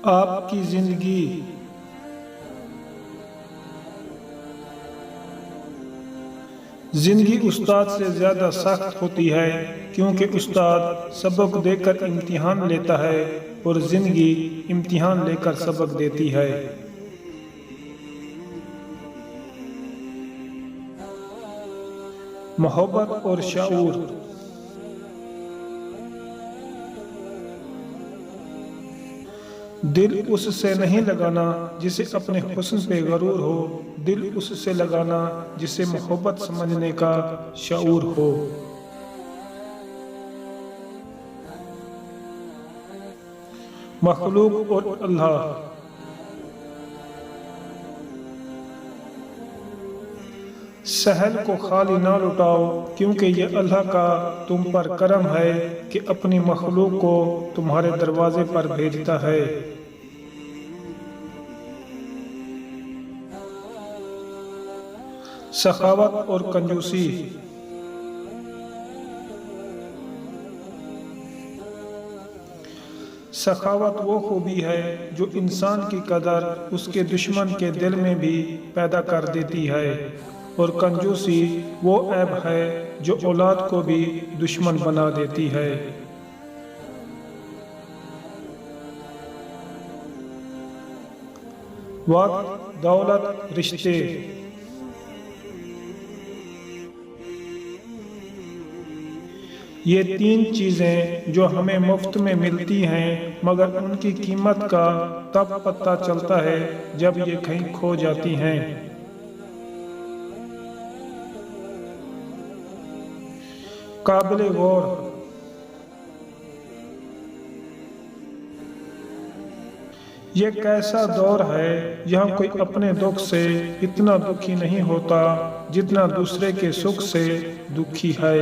आपकी जिंदगी उस्ताद से ज्यादा सख्त होती है, क्योंकि उस्ताद सबक देकर इम्तिहान लेता है और जिंदगी इम्तिहान लेकर सबक देती है। मोहब्बत और शऊर। दिल उससे नहीं लगाना जिसे अपने हुस्न पे गरूर हो, दिल उससे लगाना जिसे मोहब्बत समझने का शऊर हो। मखलूक और अल्लाह। सहल को खाली ना लुटाओ, क्योंकि ये अल्लाह का तुम पर करम है कि अपनी मखलूक को तुम्हारे दरवाजे पर भेजता है। सखावत और कंजूसी। सखावत वो खूबी है जो इंसान की कदर उसके दुश्मन के दिल में भी पैदा कर देती है, और कंजूसी वो ऐब है जो औलाद को भी दुश्मन बना देती है। वक्त, दौलत, रिश्ते। ये तीन चीजें जो हमें मुफ्त में मिलती हैं, मगर उनकी कीमत का तब पता चलता है जब ये कहीं खो जाती हैं। काबिल गौर। ये कैसा दौर है, यहाँ कोई अपने दुख से इतना दुखी नहीं होता जितना दूसरे के सुख से दुखी है।